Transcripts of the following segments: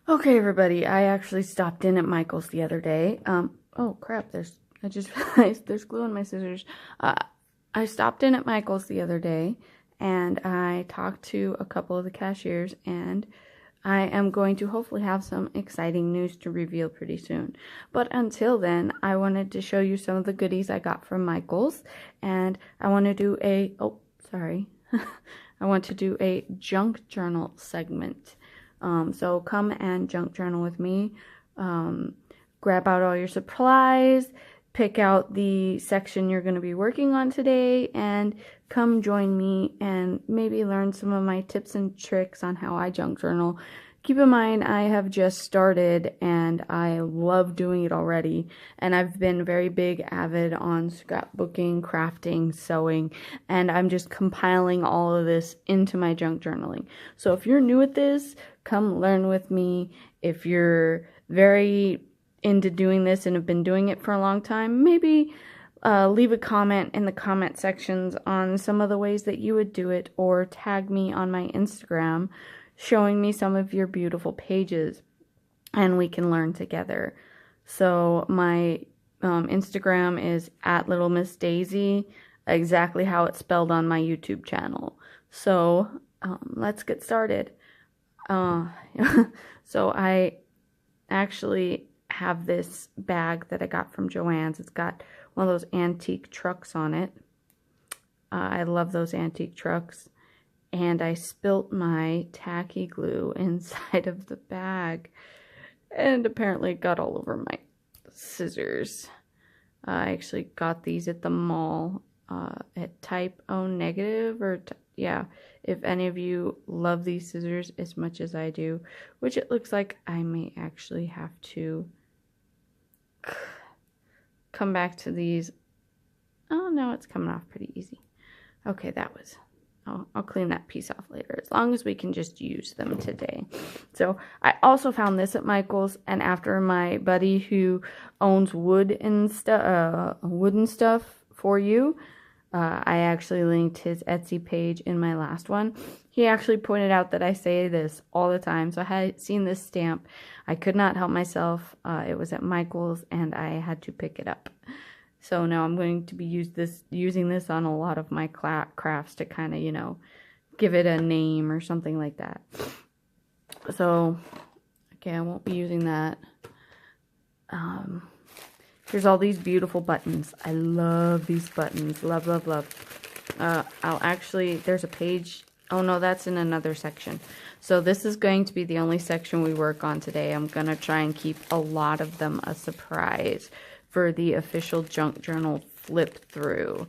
Okay, everybody, I actually stopped in at Michael's the other day. Oh crap, I just realized there's glue in my scissors. I stopped in at Michael's the other day and I talked to a couple of the cashiers, and I am going to hopefully have some exciting news to reveal pretty soon. But until then, I wanted to show you some of the goodies I got from Michael's, and I want to do I want to do a junk journal segment. So come and junk journal with me. Grab out all your supplies, pick out the section you're going to be working on today, and come join me and maybe learn some of my tips and tricks on how I junk journal. Keep in mind, I have just started and I love doing it already, and I've been very big avid on scrapbooking, crafting, sewing, and I'm just compiling all of this into my junk journaling. So if you're new at this, come learn with me. If you're very into doing this and have been doing it for a long time, maybe leave a comment in the comment sections on some of the ways that you would do it, or tag me on my Instagram showing me some of your beautiful pages, and we can learn together. So my Instagram is @LittleMissDaisy, exactly how it's spelled on my YouTube channel. So let's get started. So I actually have this bag that I got from Joann's. It's got one of those antique trucks on it. I love those antique trucks. And I spilt my tacky glue inside of the bag, and apparently it got all over my scissors. I actually got these at the mall at Type O Negative, yeah, if any of you love these scissors as much as I do, which it looks like I may actually have to come back to these. Oh no, it's coming off pretty easy. Okay, I'll clean that piece off later, as long as we can just use them today. So I also found this at Michael's, and after my buddy who owns wooden stuff for you, I actually linked his Etsy page in my last one. He actually pointed out that I say this all the time, so I had seen this stamp. I could not help myself. It was at Michael's, and I had to pick it up. So now I'm going to be using this on a lot of my crafts to kind of, give it a name or something like that. So, okay, I won't be using that. Here's all these beautiful buttons. I love these buttons. Love, love, love. There's a page. Oh no, that's in another section. So this is going to be the only section we work on today. I'm going to try and keep a lot of them a surprise for the official junk journal flip through.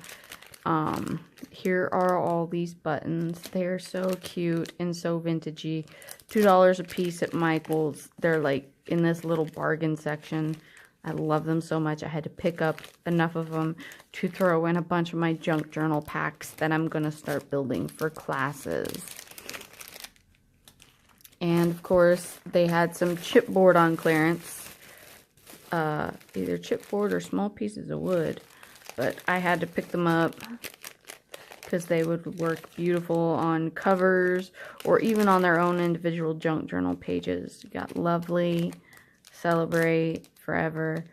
Here are all these buttons. They're so cute and so vintagey. $2 a piece at Michael's. They're like in this little bargain section. I love them so much. I had to pick up enough of them to throw in a bunch of my junk journal packs that I'm going to start building for classes. And of course, they had some chipboard on clearance. Either chipboard or small pieces of wood, but I had to pick them up because they would work beautiful on covers or even on their own individual junk journal pages. You got Lovely, Celebrate, Forever.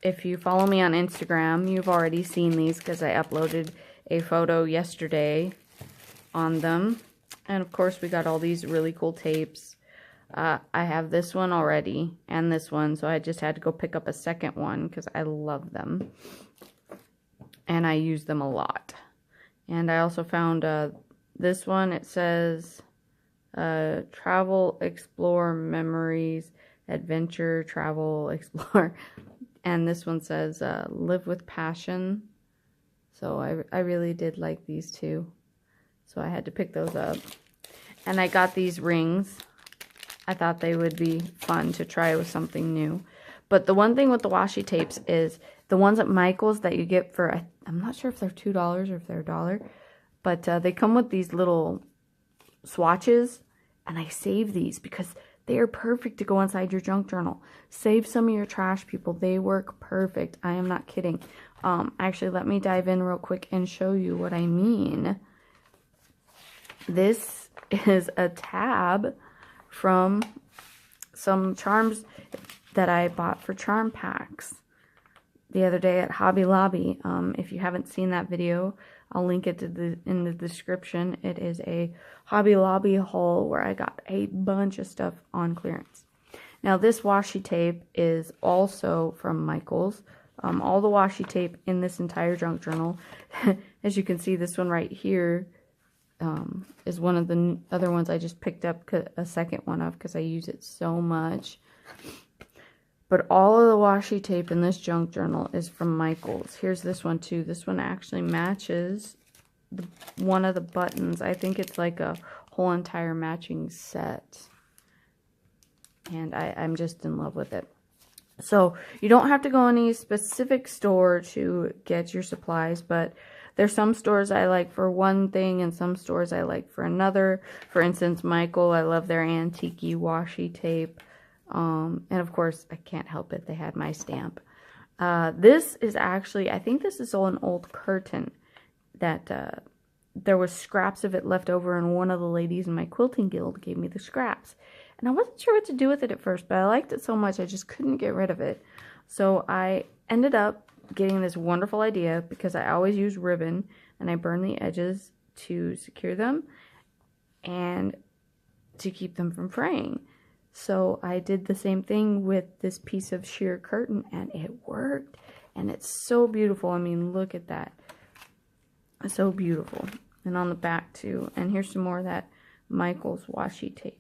If you follow me on Instagram, you've already seen these because I uploaded a photo yesterday on them. And of course, we got all these really cool tapes. I have this one already and this one, so I just had to go pick up a second one because I love them and I use them a lot. And I also found this one. It says Travel, Explore, Memories, Adventure, Travel, Explore. And this one says Live with Passion. So I really did like these two, so I had to pick those up. And I got these rings. I thought they would be fun to try with something new. But the one thing with the washi tapes is the ones at Michael's that you get for, I'm not sure if they're $2 or if they're $1, but they come with these little swatches, and I save these because they are perfect to go inside your junk journal. Save some of your trash, people. They work perfect. I am not kidding. Actually, let me dive in real quick and show you what I mean. This is a tab from some charms that I bought for charm packs the other day at Hobby Lobby. If you haven't seen that video, I'll link it to in the description. It is a Hobby Lobby haul where I got a bunch of stuff on clearance. Now this washi tape is also from Michaels. All the washi tape in this entire junk journal, as you can see, this one right here is one of the other ones I just picked up a second one of because I use it so much. But all of the washi tape in this junk journal is from Michaels. Here's this one too. This one actually matches one of the buttons. I think it's like a whole entire matching set. And I'm just in love with it. So you don't have to go any specific store to get your supplies, but there's some stores I like for one thing and some stores I like for another. For instance, Michael, I love their antique washi tape. And of course, I can't help it, they had my stamp. This is actually, I think this is an old curtain that there was scraps of it left over, and one of the ladies in my quilting guild gave me the scraps. And I wasn't sure what to do with it at first, but I liked it so much I just couldn't get rid of it. So I ended up getting this wonderful idea because I always use ribbon and I burn the edges to secure them and to keep them from fraying. So I did the same thing with this piece of sheer curtain and it worked, and it's so beautiful. I mean, look at that. It's so beautiful. And on the back too. And here's some more of that Michaels washi tape.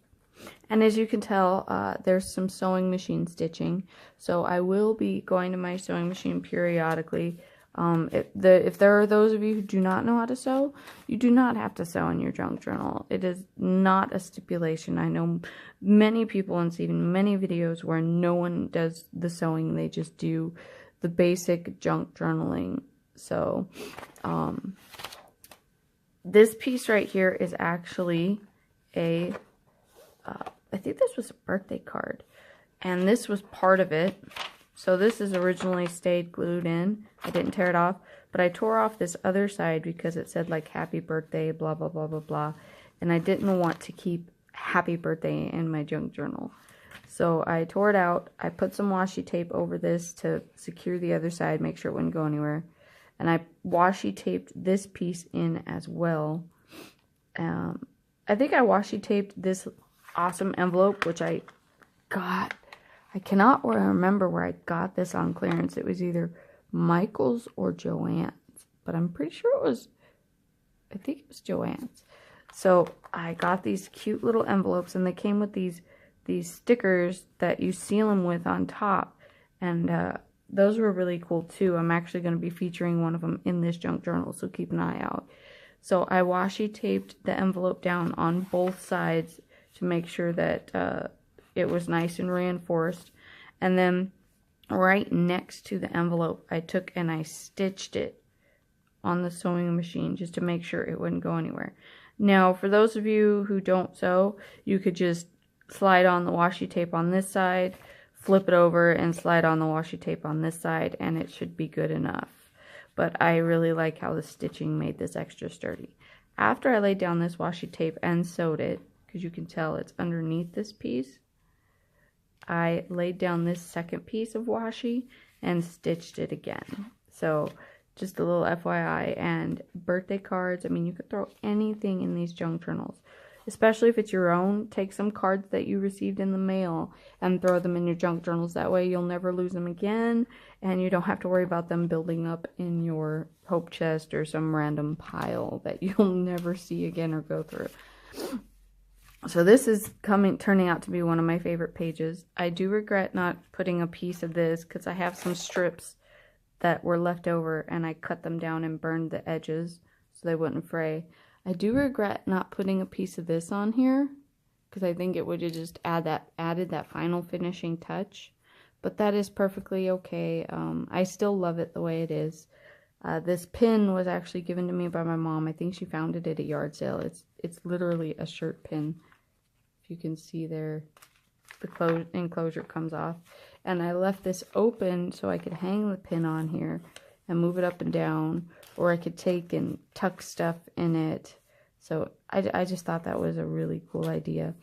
And as you can tell, there's some sewing machine stitching. So I will be going to my sewing machine periodically. If there are those of you who do not know how to sew, you do not have to sew in your junk journal. It is not a stipulation. I know many people and seen many videos where no one does the sewing. They just do the basic junk journaling. So this piece right here is actually a I think this was a birthday card, and this was part of it. So this is originally stayed glued in. I didn't tear it off, but I tore off this other side because it said like happy birthday, blah, blah, blah, blah, blah. And I didn't want to keep happy birthday in my junk journal. So I tore it out. I put some washi tape over this to secure the other side, make sure it wouldn't go anywhere. And I washi taped this piece in as well. I think I washi taped this awesome envelope, which I got. I cannot remember where I got this on clearance. It was either Michael's or Joann's, but I'm pretty sure it was, I think it was Joann's. So I got these cute little envelopes, and they came with these stickers that you seal them with on top, and those were really cool too. I'm actually going to be featuring one of them in this junk journal, so keep an eye out. So I washi taped the envelope down on both sides to make sure that it was nice and reinforced. And then right next to the envelope, I took and I stitched it on the sewing machine just to make sure it wouldn't go anywhere. Now, for those of you who don't sew, you could just slide on the washi tape on this side, flip it over, and slide on the washi tape on this side, and it should be good enough. But I really like how the stitching made this extra sturdy. After I laid down this washi tape and sewed it, because you can tell it's underneath this piece, I laid down this second piece of washi and stitched it again. So just a little FYI. And birthday cards, I mean, you could throw anything in these junk journals, especially if it's your own. Take some cards that you received in the mail and throw them in your junk journals. That way you'll never lose them again, and you don't have to worry about them building up in your hope chest or some random pile that you'll never see again or go through. So this is turning out to be one of my favorite pages. I do regret not putting a piece of this because I have some strips that were left over and I cut them down and burned the edges so they wouldn't fray. I do regret not putting a piece of this on here because I think it would have just added that final finishing touch. But that is perfectly okay. I still love it the way it is. This pin was actually given to me by my mom. I think she found it at a yard sale. It's literally a shirt pin. If you can see there, the enclosure comes off. And I left this open so I could hang the pin on here and move it up and down, or I could take and tuck stuff in it. So I just thought that was a really cool idea.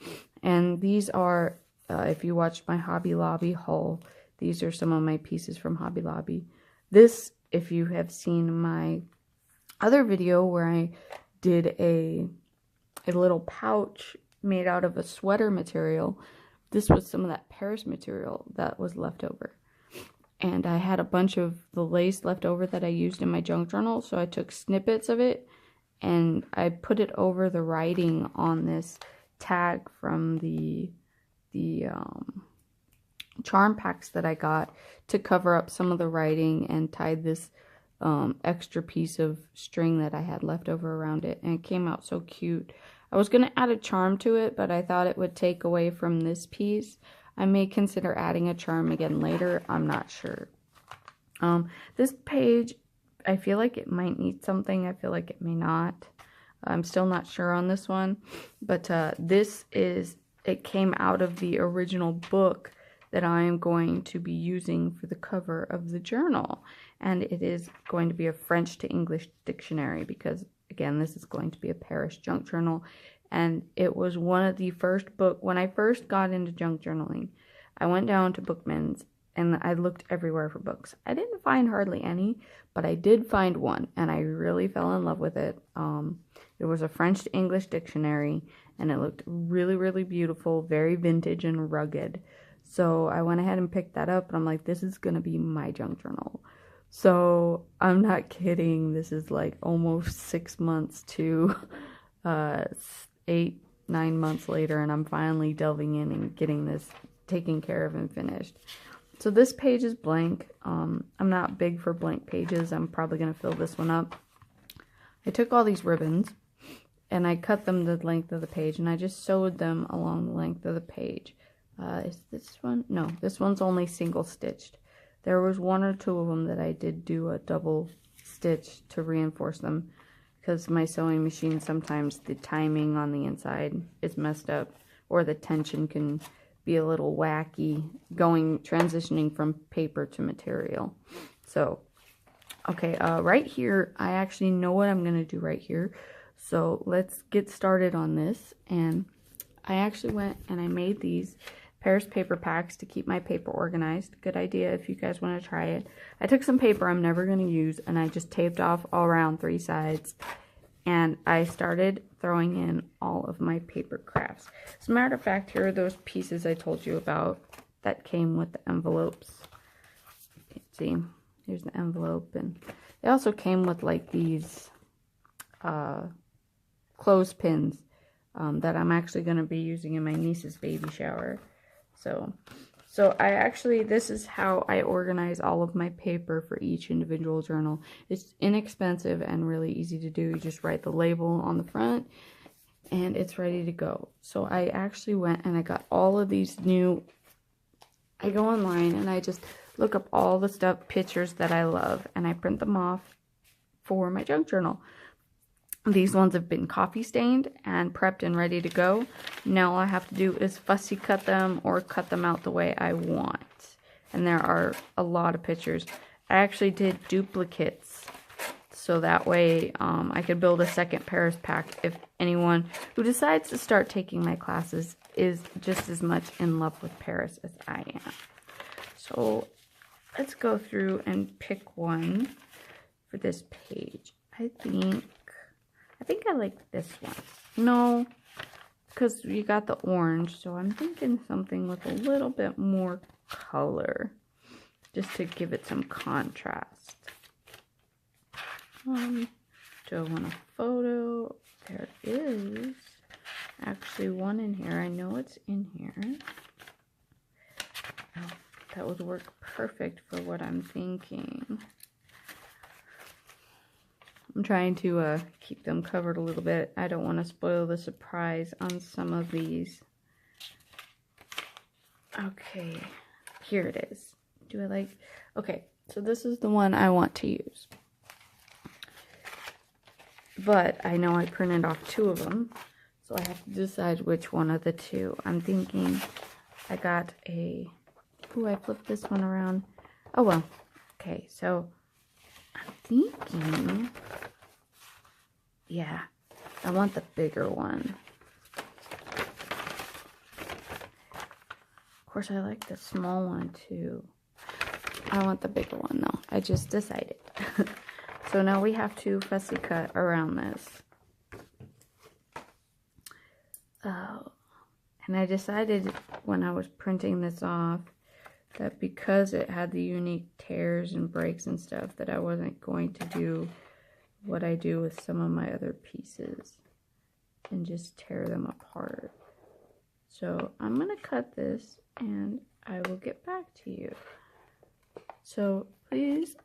And these are If you watched my Hobby Lobby haul, these are some of my pieces from Hobby Lobby. This, if you have seen my other video where I did a little pouch made out of a sweater material, this was some of that Paris material that was left over. And I had a bunch of the lace left over that I used in my junk journal, so I took snippets of it and I put it over the writing on this tag from the charm packs that I got to cover up some of the writing, and tied this extra piece of string that I had left over around it, and it came out so cute. I was going to add a charm to it, but I thought it would take away from this piece. I may consider adding a charm again later. I'm not sure. This page, I feel like it might need something. I feel like it may not. I'm still not sure on this one. But it came out of the original book that I am going to be using for the cover of the journal. And it is going to be a French to English dictionary because, again, this is going to be a Paris junk journal. And it was one of the first books, when I first got into junk journaling, I went down to Bookman's and I looked everywhere for books. I didn't find hardly any, but I did find one, and I really fell in love with it. It was a French to English dictionary, and it looked really, really beautiful, very vintage and rugged. So I went ahead and picked that up, and I'm like, this is going to be my junk journal. So I'm not kidding. This is like almost 6 months to 8-9 months later, and I'm finally delving in and getting this taken care of and finished. So this page is blank. I'm not big for blank pages. I'm probably going to fill this one up. I took all these ribbons and I cut them the length of the page, and I just sewed them along the length of the page. Is this one? No, this one's only single stitched. There was 1 or 2 of them that I did do a double stitch to reinforce them, because my sewing machine, sometimes the timing on the inside is messed up, or the tension can be a little wacky transitioning from paper to material. So, okay, right here, I actually know what I'm going to do right here. So let's get started on this. And I actually went and I made these Paris paper packs to keep my paper organized. Good idea if you guys want to try it. I took some paper I'm never going to use, and I just taped off all around 3 sides. And I started throwing in all of my paper crafts. As a matter of fact, here are those pieces I told you about that came with the envelopes. See, here's the envelope. And they also came with like these clothespins that I'm actually going to be using in my niece's baby shower. So I actually, this is how I organize all of my paper for each individual journal. It's inexpensive and really easy to do. You just write the label on the front and it's ready to go. So I actually went and I got all of these new, I go online and I just look up all the pictures that I love, and I print them off for my junk journal. These ones have been coffee stained and prepped and ready to go. Now all I have to do is fussy cut them or cut them out the way I want. And there are a lot of pictures. I actually did duplicates, so that way I could build a second Paris pack if anyone who decides to start taking my classes is just as much in love with Paris as I am. So let's go through and pick one for this page. I think I like this one. No, because you got the orange, so I'm thinking something with a little bit more color, just to give it some contrast. Do I want a photo? There is actually one in here. I know it's in here. Oh, that would work perfect for what I'm thinking. I'm trying to keep them covered a little bit. I don't want to spoil the surprise on some of these. Okay, here it is. Okay, so this is the one I want to use. But I know I printed off 2 of them, so I have to decide which one of the 2. I'm thinking I got I flipped this one around. Oh well, okay, so I'm thinking, yeah, I want the bigger one. course, I like the small one too. I want the bigger one though. I just decided. So now we have to fussy cut around this. And I decided when I was printing this off that because it had the unique tears and breaks and stuff, that I wasn't going to do what I do with some of my other pieces and just tear them apart. So I'm going to cut this and I will get back to you. So please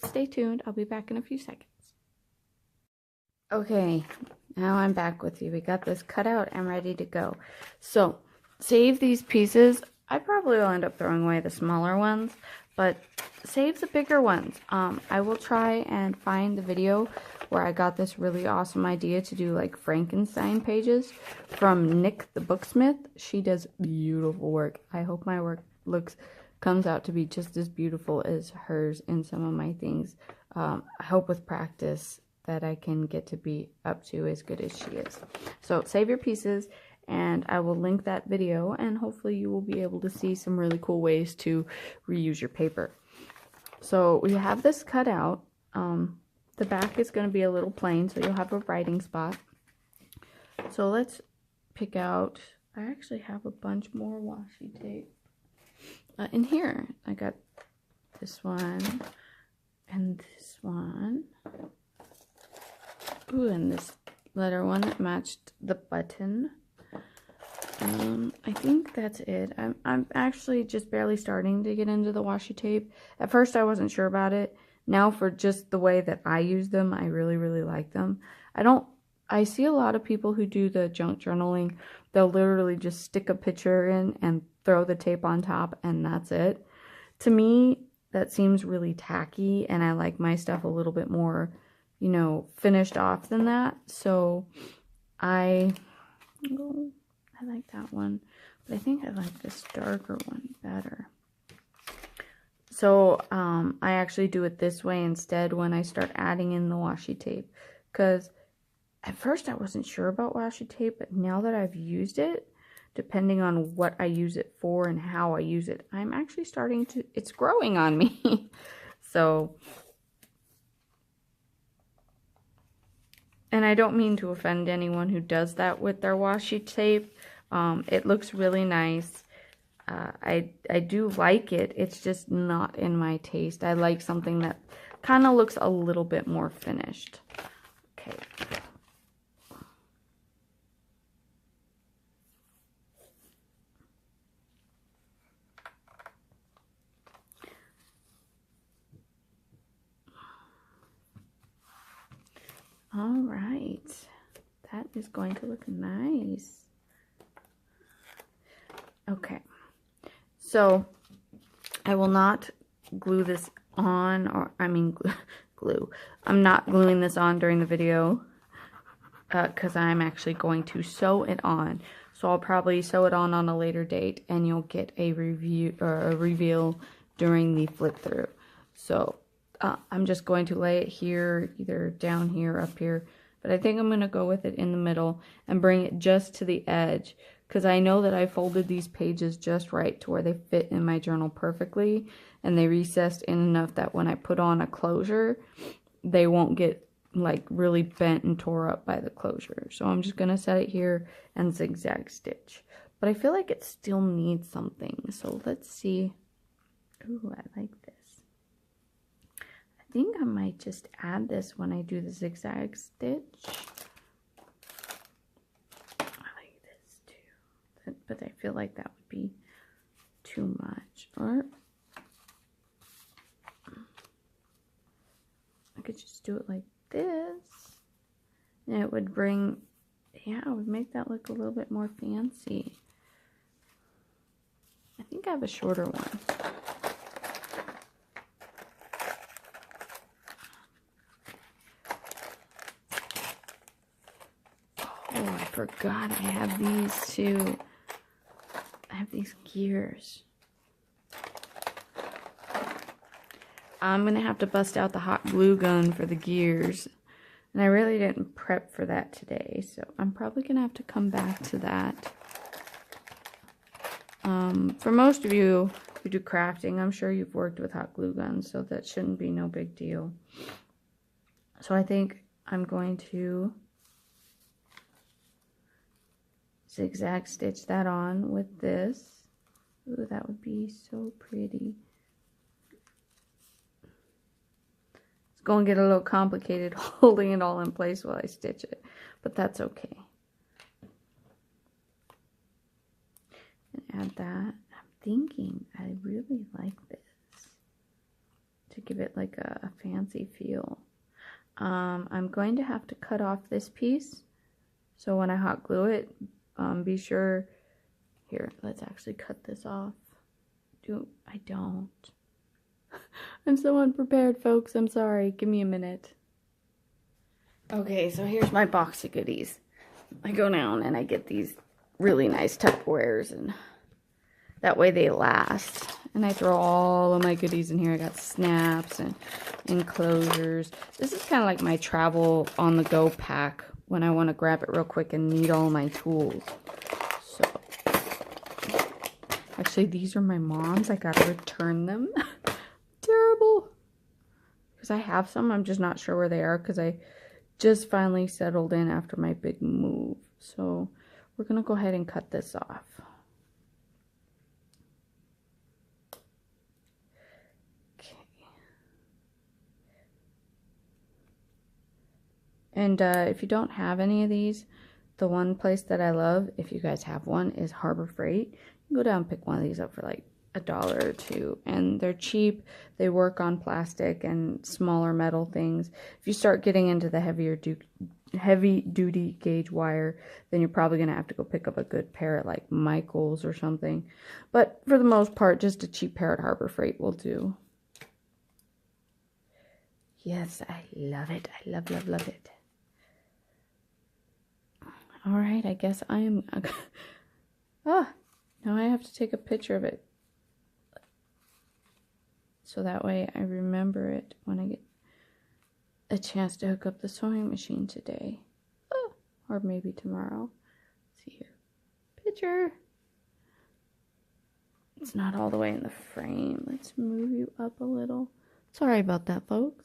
stay tuned. I'll be back in a few seconds. Okay, now I'm back with you. We got this cut out and ready to go. So save these pieces. I probably will end up throwing away the smaller ones, but save the bigger ones. I will try and find the video where I got this really awesome idea to do like Frankenstein pages from Nick the Booksmith. She does beautiful work. I hope my work comes out to be just as beautiful as hers in some of my things. I hope with practice that I can get to be up to as good as she is. So save your pieces, and I will link that video, and hopefully you will be able to see some really cool ways to reuse your paper. So we have this cut out. The back is going to be a little plain, so you'll have a writing spot. So let's pick out, I actually have a bunch more washi tape. In here, I got this one, and this one. Ooh, and this letter one that matched the button. I think that's it. I'm actually just barely starting to get into the washi tape. At first, I wasn't sure about it. Now, for just the way that I use them, I really, really like them. I see a lot of people who do the junk journaling. They'll literally just stick a picture in and throw the tape on top, and that's it. To me, that seems really tacky, and I like my stuff a little bit more, you know, finished off than that. So I like that one, but I think I like this darker one better. So I actually do it this way instead when I start adding in the washi tape, because at first I wasn't sure about washi tape, but now that I've used it, depending on what I use it for and how I use it, I'm actually starting to, it's growing on me. So, and I don't mean to offend anyone who does that with their washi tape. It looks really nice. I do like it. It's just not in my taste. I like something that kind of looks a little bit more finished. Okay. All right. That is going to look nice. Okay. So, I will not glue this on, or, I mean, glue. I'm not gluing this on during the video, because I'm actually going to sew it on. So, I'll probably sew it on a later date, and you'll get a review, or a reveal during the flip through. So, I'm just going to lay it here, either down here or up here. But I think I'm going to go with it in the middle and bring it just to the edge, because I know that I folded these pages just right to where they fit in my journal perfectly, and they recessed in enough that when I put on a closure, they won't get like really bent and tore up by the closure. So I'm just going to set it here and zigzag stitch. But I feel like it still needs something. So let's see. Ooh, I like this. I think I might just add this when I do the zigzag stitch. But I feel like that would be too much. Or I could just do it like this. And it would bring, yeah, it would make that look a little bit more fancy. I think I have a shorter one. Oh, I forgot I have these too. I have these gears. I'm going to have to bust out the hot glue gun for the gears. And I really didn't prep for that today. So I'm probably going to have to come back to that. For most of you who do crafting, I'm sure you've worked with hot glue guns, so that shouldn't be no big deal. So I think I'm going to zigzag stitch that on with this. Ooh, that would be so pretty. It's going to get a little complicated holding it all in place while I stitch it, but that's okay. And add that. I'm thinking I really like this to give it like a fancy feel. I'm going to have to cut off this piece, so when I hot glue it, be sure. Here, let's actually cut this off. I don't. I'm so unprepared, folks. I'm sorry. Give me a minute. Okay, so here's my box of goodies. I go down and I get these really nice Tupperwares, and that way they last. And I throw all of my goodies in here. I got snaps and enclosures. This is kind of like my travel on the go pack when I want to grab it real quick and need all my tools. So, actually, these are my mom's. I gotta return them. Terrible. Because I have some. I'm just not sure where they are because I just finally settled in after my big move. So, we're gonna go ahead and cut this off. And if you don't have any of these, the one place that I love, if you guys have one, is Harbor Freight. You can go down and pick one of these up for like $1 or $2. And they're cheap. They work on plastic and smaller metal things. If you start getting into the heavy duty gauge wire, then you're probably going to have to go pick up a good pair at like Michael's or something. But for the most part, just a cheap pair at Harbor Freight will do. Yes, I love it. I love, love, love it. Alright, I guess I am... now I have to take a picture of it. So that way I remember it when I get a chance to hook up the sewing machine today. Or maybe tomorrow. Let's see here. Picture. It's not all the way in the frame. Let's move you up a little. Sorry about that, folks.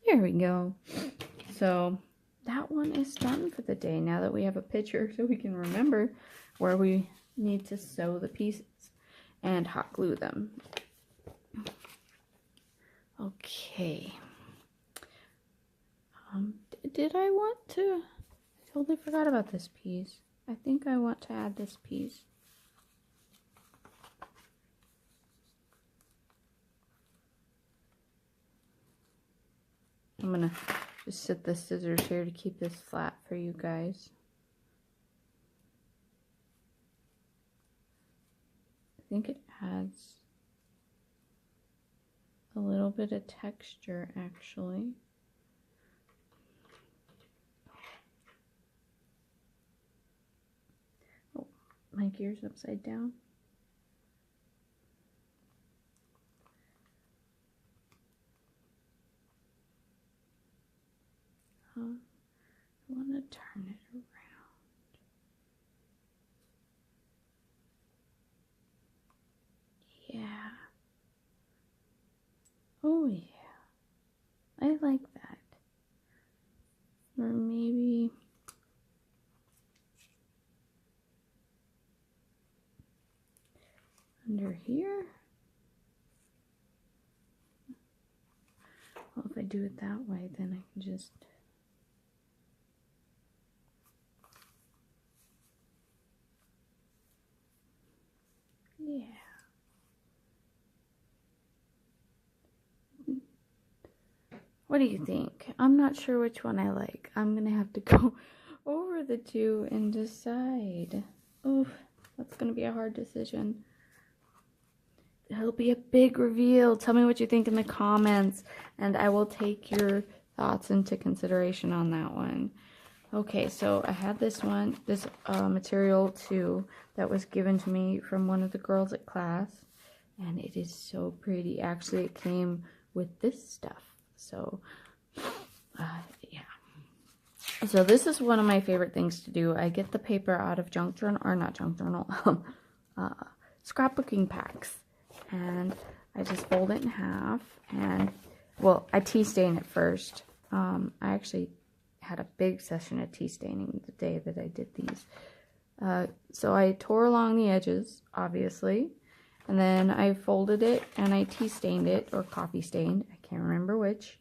There we go. So that one is done for the day now that we have a picture so we can remember where we need to sew the pieces and hot glue them. Okay. Did I want to? I totally forgot about this piece. I think I want to add this piece. I'm going to just set the scissors here to keep this flat for you guys. I think it adds a little bit of texture, actually. Oh, my gear's upside down. I want to turn it around. Yeah. Oh yeah. I like that. Or maybe under here. Well, if I do it that way, then I can just... Yeah. What do you think? I'm not sure which one I like. I'm going to have to go over the two and decide. Oof, that's going to be a hard decision. It'll be a big reveal. Tell me what you think in the comments, and I will take your thoughts into consideration on that one. Okay, so I had this one, this material too, that was given to me from one of the girls at class, and it is so pretty. Actually, it came with this stuff, so yeah. So this is one of my favorite things to do. I get the paper out of junk journal, or not junk journal, scrapbooking packs. And I just fold it in half. And, well, I tea stain it first. I actually had a big session of tea staining the day that I did these. So I tore along the edges, obviously. And then I folded it and I tea stained it, or coffee stained. I can't remember which.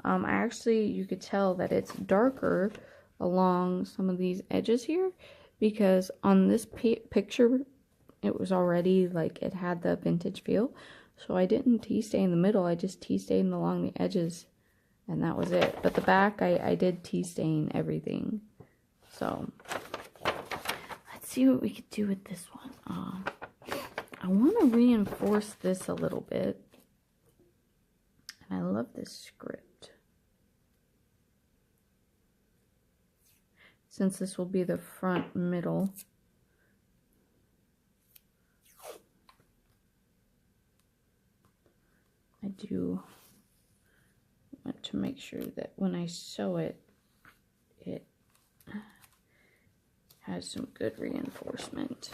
You could tell that it's darker along some of these edges here, because on this picture, it was already, like, it had the vintage feel. So I didn't tea stain the middle, I just tea stained along the edges, and that was it. But the back, I did tea stain everything. So, let's see what we could do with this one. I want to reinforce this a little bit. And I love this script. Since this will be the front middle. I do want to make sure that when I sew it, it has some good reinforcement.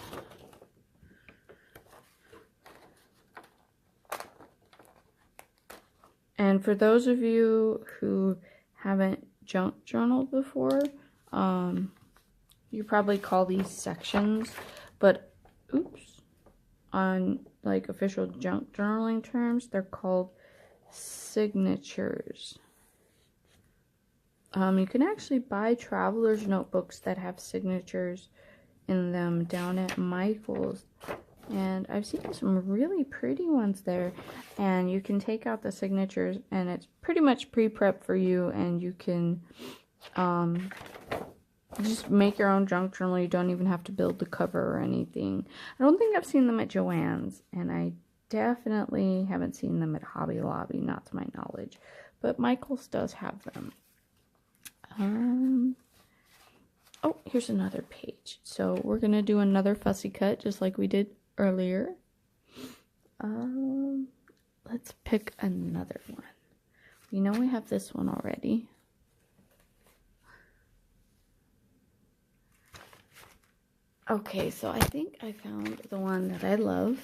And for those of you who haven't junk journaled before, you probably call these sections, but oops, on like official junk journaling terms, they're called signatures. You can actually buy traveler's notebooks that have signatures in them down at Michael's. And I've seen some really pretty ones there. And you can take out the signatures and it's pretty much pre-prep for you. And you can just make your own junk journal. You don't even have to build the cover or anything. I don't think I've seen them at Joann's. And I definitely haven't seen them at Hobby Lobby, not to my knowledge. But Michael's does have them. Oh, here's another page. So we're going to do another fussy cut just like we did earlier. Let's pick another one. We know we have this one already. Okay, so I think I found the one that I love.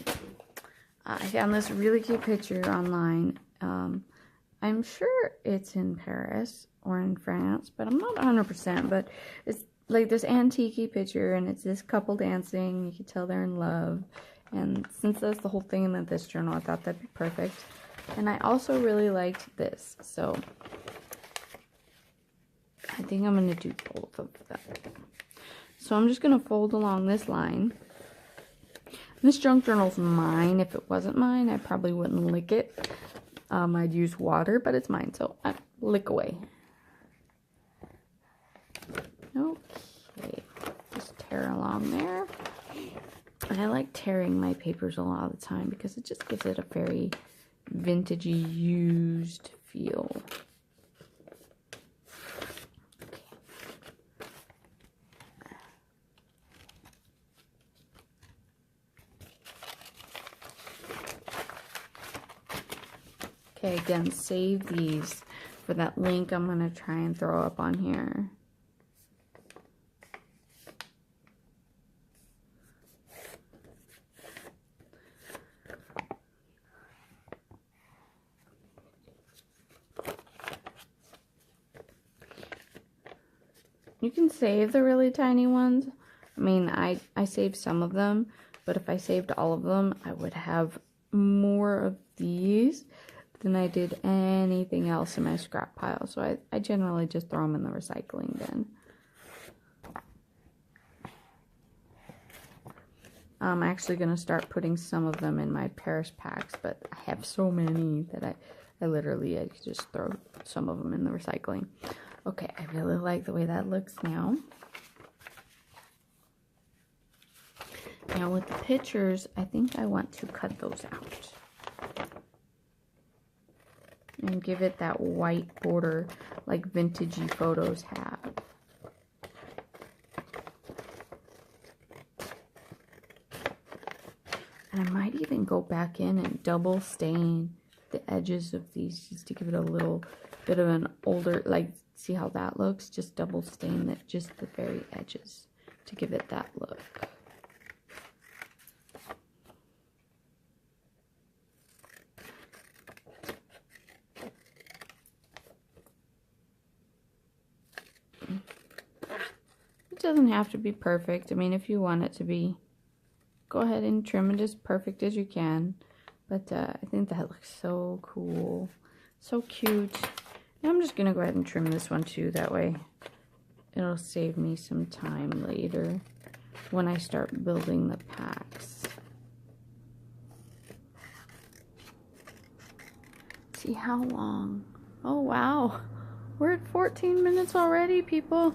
I found this really cute picture online. I'm sure it's in Paris or in France, but I'm not 100%, but it's like this antique picture, and it's this couple dancing. You can tell they're in love, and since that's the whole thing in this journal, I thought that'd be perfect. And I also really liked this, so I think I'm going to do both of them. So I'm just going to fold along this line. This junk journal's mine. If it wasn't mine, I probably wouldn't lick it. I'd use water, but it's mine, so I lick away. Okay, just tear along there. And I like tearing my papers a lot of the time because it just gives it a very vintagey, used feel. Okay, again, save these for that link I'm going to try and throw up on here. You can save the really tiny ones. I mean, I saved some of them, but if I saved all of them, I would have more of these than I did anything else in my scrap pile. So I generally just throw them in the recycling bin. I'm actually going to start putting some of them in my Paris packs, but I have so many that I literally just throw some of them in the recycling. Okay, I really like the way that looks now. Now with the pictures, I think I want to cut those out. And give it that white border like vintagey photos have. And I might even go back in and double stain the edges of these just to give it a little bit of an older, like See how that looks? Just double stain it, just the very edges to give it that look. It doesn't have to be perfect. I mean, if you want it to be, go ahead and trim it as perfect as you can. But I think that looks so cool. So cute. And I'm just going to go ahead and trim this one too. That way it'll save me some time later when I start building the packs. See how long? Oh, wow. We're at 14 minutes already, people.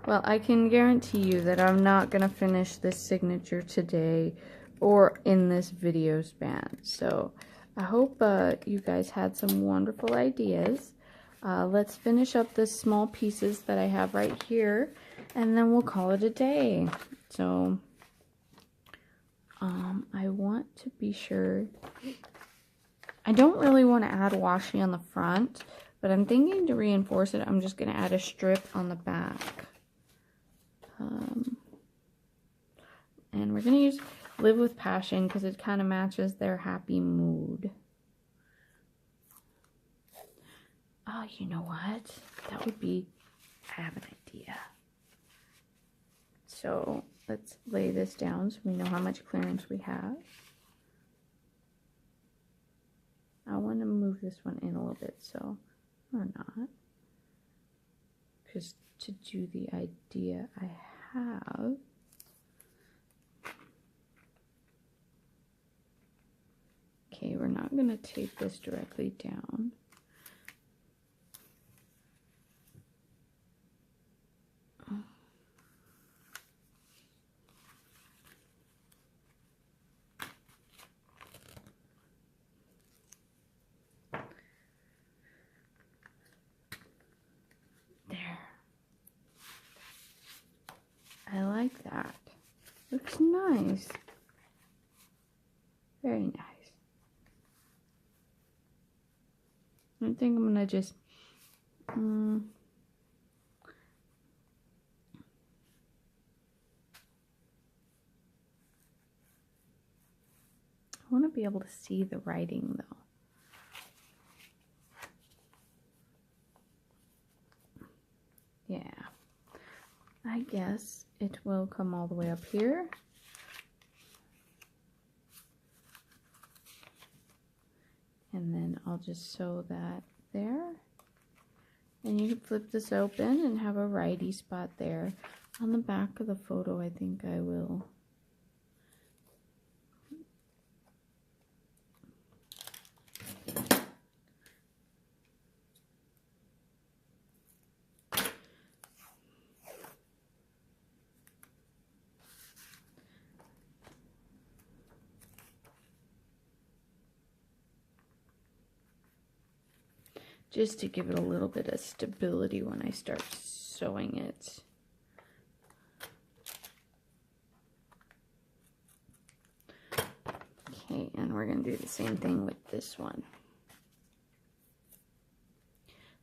Well, I can guarantee you that I'm not going to finish this signature today or in this video span. So I hope you guys had some wonderful ideas. Let's finish up the small pieces that I have right here, and then we'll call it a day. So I want to be sure. I don't really want to add washi on the front, but I'm thinking to reinforce it, I'm just going to add a strip on the back. And we're going to use Live with Passion because it kind of matches their happy mood. Oh, you know what? That would be, I have an idea. So let's lay this down so we know how much clearance we have. I want to move this one in a little bit, so, or not. Because to do the idea I have, okay, we're not going to tape this directly down. There. I like that. Looks nice. Very nice. I think I'm gonna just I want to be able to see the writing though. Yeah. I guess it will come all the way up here. And then I'll just sew that there. And you can flip this open and have a righty spot there. On the back of the photo, I think I will. Just to give it a little bit of stability when I start sewing it. Okay, and we're going to do the same thing with this one.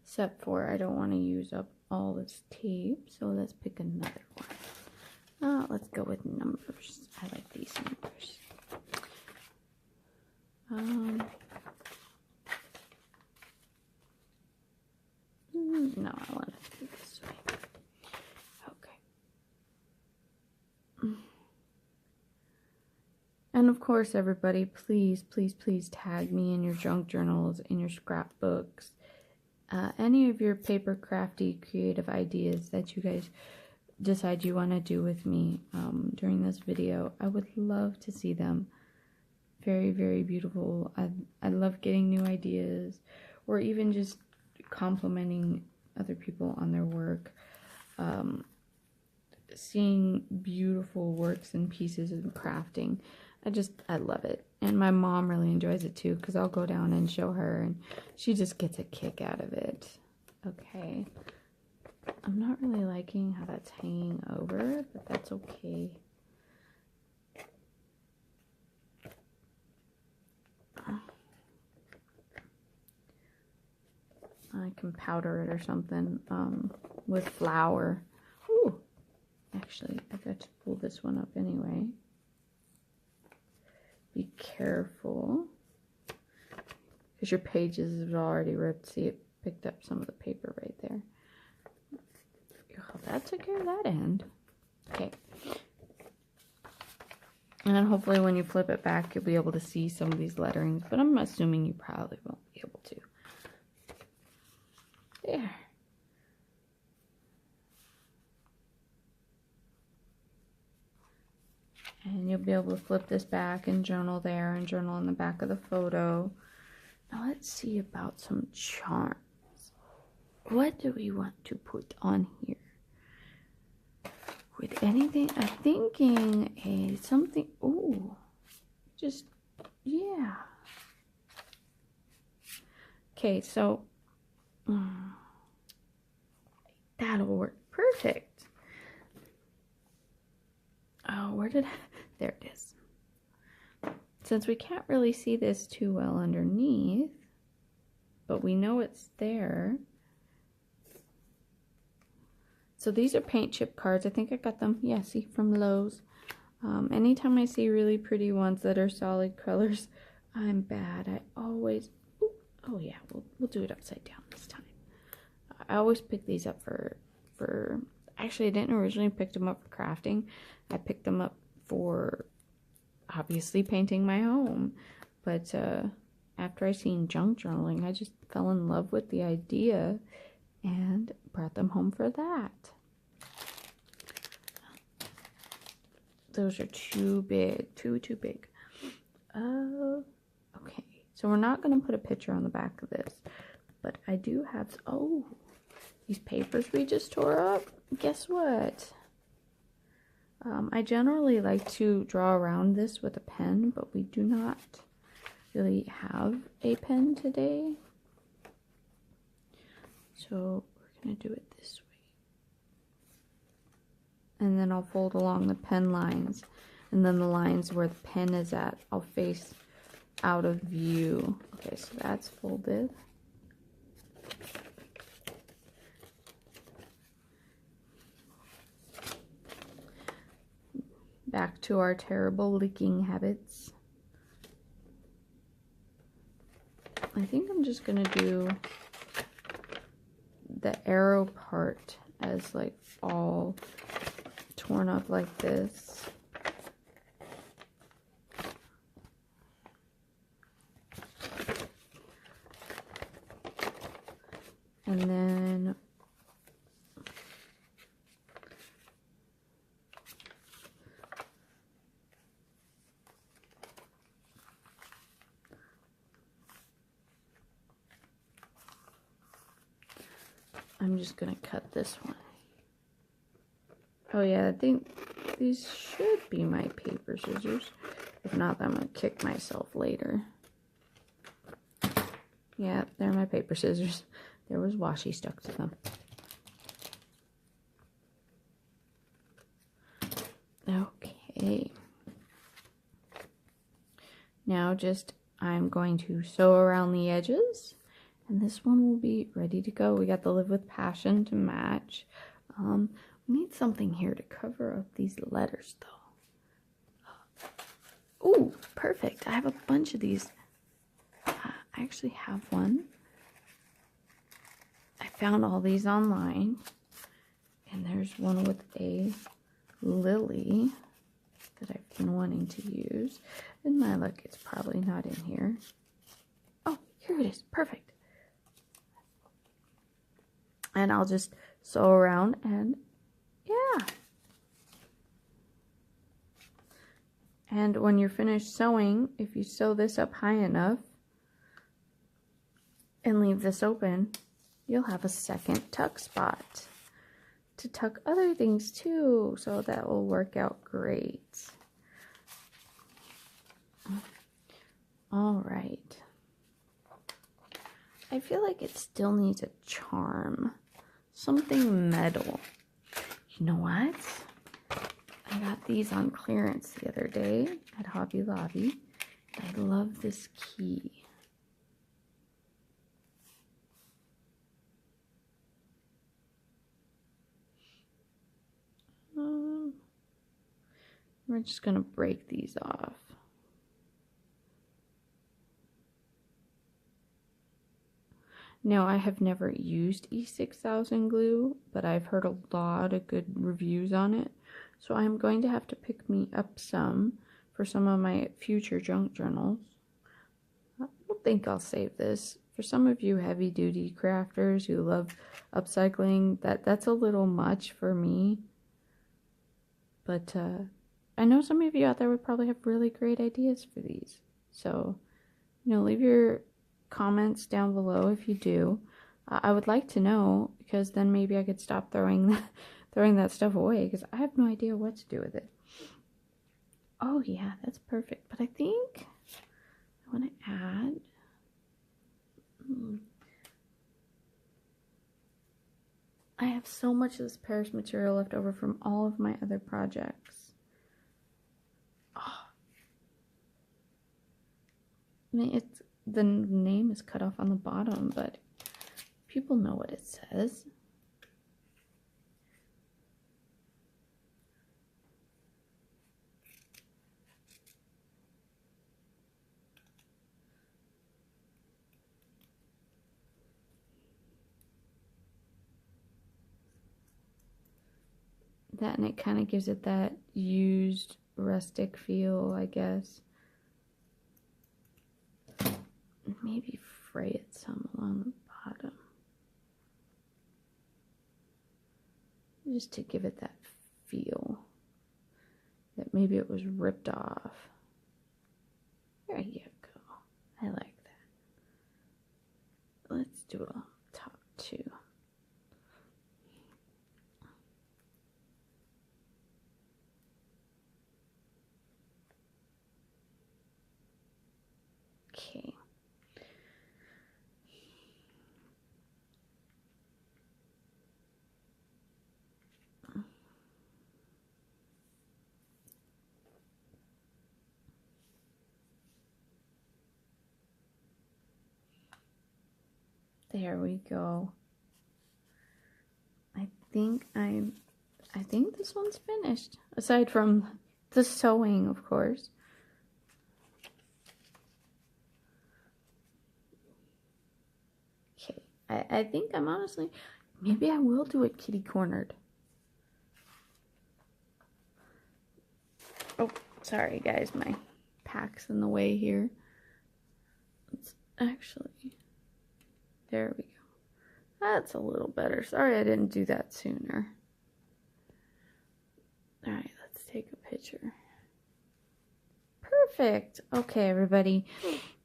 Except for I don't want to use up all this tape, so let's pick another one. Let's go with numbers. I like these numbers. No, I want to do this way. Okay. And of course, everybody, please, please, please tag me in your junk journals, in your scrapbooks, any of your paper crafty creative ideas that you guys decide you want to do with me during this video. I would love to see them. Very, very beautiful. I love getting new ideas, or even just complimenting other people on their work, seeing beautiful works and pieces and crafting. I love it. And my mom really enjoys it too, because I'll go down and show her and she just gets a kick out of it. Okay, I'm not really liking how that's hanging over, but that's okay. I can powder it or something with flour. Ooh, actually, I got to pull this one up anyway. Be careful, because your pages are already ripped. See, it picked up some of the paper right there. Oh, that took care of that end. Okay. And then hopefully when you flip it back, you'll be able to see some of these letterings, but I'm assuming you probably won't be able to. There. And you'll be able to flip this back and journal there and journal in the back of the photo. Now let's see about some charms. What do we want to put on here? With anything, I'm thinking something, ooh, just, yeah. Okay, so, that'll work perfect. Oh, where did I, there it is. Since we can't really see this too well underneath, but we know it's there. So these are paint chip cards. I think I got them, yeah, see, from Lowe's. Anytime I see really pretty ones that are solid colors, I'm bad. I always, ooh, oh yeah, we'll do it upside down this time. I always pick these up for actually I didn't originally pick them up for crafting. I picked them up for obviously painting my home. But after I seen junk journaling, I just fell in love with the idea and brought them home for that. Those are too big, too big. Okay, so we're not going to put a picture on the back of this, but I do have, oh, these papers we just tore up. Guess what? I generally like to draw around this with a pen, but we do not really have a pen today. So we're going to do it this way. And then I'll fold along the pen lines. And then the lines where the pen is at, I'll face out of view. Okay, so that's folded. Back to our terrible leaking habits. I think I'm just going to do the arrow part as like all torn up like this. And then I'm just gonna cut this one. Oh yeah, I think these should be my paper scissors. If not, I'm gonna kick myself later. Yeah, they're my paper scissors. There was washi stuck to them. Okay. Now just, I'm going to sew around the edges. And this one will be ready to go. We got the Live with Passion to match. We need something here to cover up these letters, though. Ooh, perfect. I have a bunch of these. I actually have one. I found all these online. And there's one with a lily that I've been wanting to use. In my luck, it's probably not in here. Oh, here it is. Perfect. And I'll just sew around and yeah. And when you're finished sewing, if you sew this up high enough and leave this open, you'll have a second tuck spot to tuck other things too. So that will work out great. All right. I feel like it still needs a charm. Something metal. You know what? I got these on clearance the other day at Hobby Lobby. I love this key. We're just going to break these off. Now, I have never used E6000 glue, but I've heard a lot of good reviews on it. So I'm going to have to pick me up some for some of my future junk journals. I don't think I'll save this. For some of you heavy-duty crafters who love upcycling, that's a little much for me. But I know some of you out there would probably have really great ideas for these. So, leave your comments down below if you do. I would like to know, because then maybe I could stop throwing that stuff away, because I have no idea what to do with it. Oh yeah, that's perfect. But I think I want to add I have so much of this Paris material left over from all of my other projects. Oh. I mean, the name is cut off on the bottom, but people know what it says. That, and it kind of gives it that used rustic feel, I guess. Maybe fray it some along the bottom, just to give it that feel that maybe it was ripped off. There you go. I like that. Let's do it on top too. Okay. There we go. I think this one's finished. Aside from the sewing, of course. Okay. I think I'm honestly, maybe I will do it kitty cornered. Oh, sorry guys, my pack's in the way here. It's actually, there we go. That's a little better. Sorry I didn't do that sooner. Alright, let's take a picture. Perfect. Okay, everybody.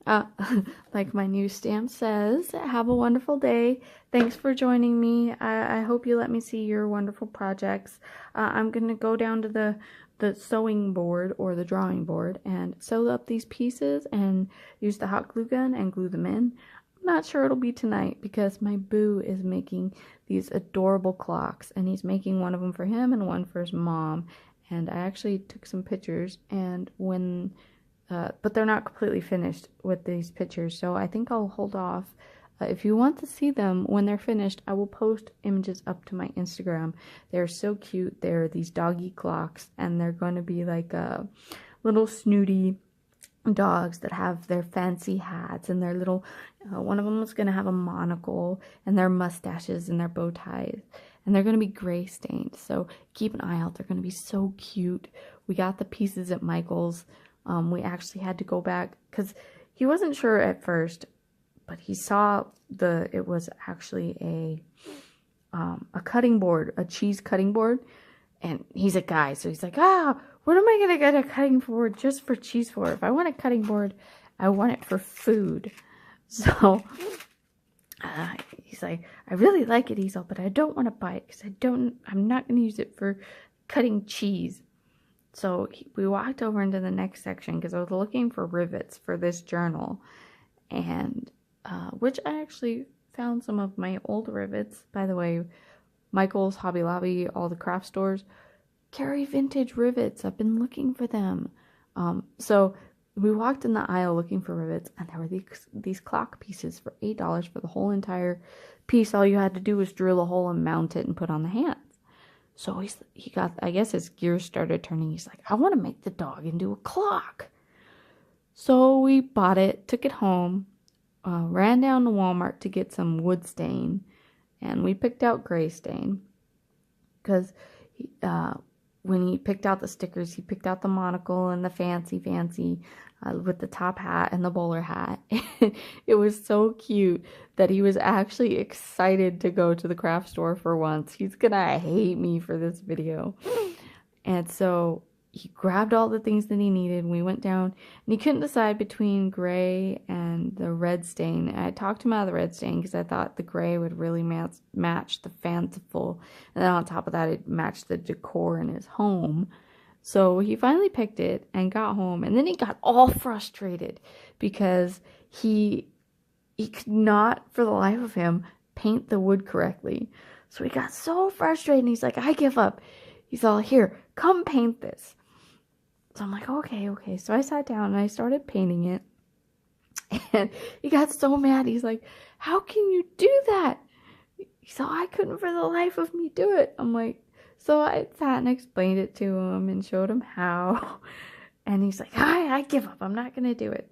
Like my new stamp says, have a wonderful day. Thanks for joining me. I hope you let me see your wonderful projects. I'm going to go down to the sewing board or the drawing board and sew up these pieces and use the hot glue gun and glue them in. I'm not sure it'll be tonight because my boo is making these adorable clocks, and he's making one of them for him and one for his mom. And I actually took some pictures, and but they're not completely finished with these pictures, so I think I'll hold off. If you want to see them when they're finished, I will post images up to my Instagram. They're so cute. They're these doggy clocks, and they're going to be like little snooty dogs that have their fancy hats and their little, one of them was going to have a monocle and their mustaches and their bow ties, and they're going to be gray stained, so keep an eye out. They're going to be so cute. We got the pieces at Michael's. We actually had to go back because he wasn't sure at first, but he saw it was actually a cutting board, a cheese cutting board, and he's a guy, so he's like, what am I going to get a cutting board just for cheese for? If I want a cutting board, I want it for food. So he's like, I really like it, Easel, but I don't want to buy it because I'm not going to use it for cutting cheese. So we walked over into the next section because I was looking for rivets for this journal, and which I actually found some of my old rivets. By the way, Michael's, Hobby Lobby, all the craft stores carry vintage rivets. I've been looking for them. So we walked in the aisle looking for rivets, and there were these clock pieces for $8 for the whole entire piece. All you had to do was drill a hole and mount it and put on the hands. So he got, I guess his gears started turning. He's like, I want to make the dog into a clock. So we bought it, took it home, ran down to Walmart to get some wood stain, and we picked out gray stain. Because when he picked out the stickers, he picked out the monocle and the fancy with the top hat and the bowler hat. It was so cute that he was actually excited to go to the craft store for once. He's gonna hate me for this video. And so he grabbed all the things that he needed. We went down, and he couldn't decide between gray and the red stain. And I talked him out of the red stain because I thought the gray would really match the fanciful. And then on top of that, it matched the decor in his home. So he finally picked it and got home. And then he got all frustrated because he could not, for the life of him, paint the wood correctly. So he got so frustrated, and he's like, I give up. He's all, here, come paint this. So I'm like, okay. So I sat down and I started painting it. And he got so mad. He's like, how can you do that? So I couldn't for the life of me do it. I'm like, so I sat and explained it to him and showed him how. And he's like, I give up. I'm not going to do it.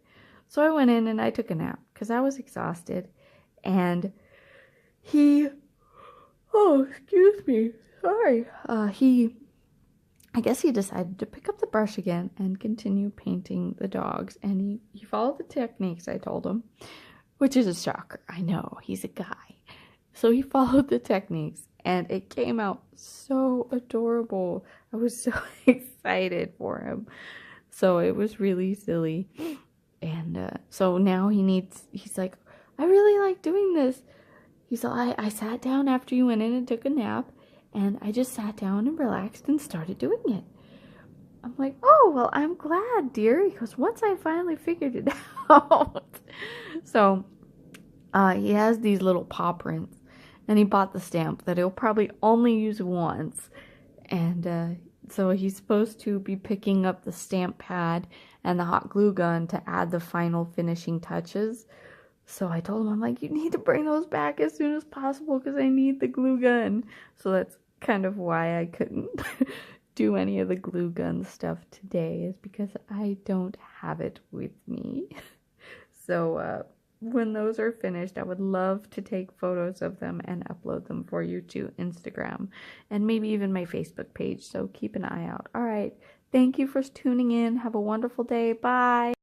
So I went in and I took a nap because I was exhausted. And excuse me. Sorry. I guess he decided to pick up the brush again and continue painting the dogs. And he followed the techniques I told him, which is a shocker. I know, he's a guy. So he followed the techniques, and it came out so adorable. I was so excited for him. So it was really silly. And so now he's like, I really like doing this. He's like, I sat down after you went in and took a nap. And I just sat down and relaxed and started doing it. I'm like, oh, well, I'm glad, dear. He goes, once I finally figured it out. So, he has these little paw prints. And he bought the stamp that he'll probably only use once. And so he's supposed to be picking up the stamp pad and the hot glue gun to add the final finishing touches. So I told him, I'm like, you need to bring those back as soon as possible because I need the glue gun. So that's kind of why I couldn't do any of the glue gun stuff today, is because I don't have it with me. So when those are finished, I would love to take photos of them and upload them for you to Instagram and maybe even my Facebook page. So keep an eye out. All right. Thank you for tuning in. Have a wonderful day. Bye.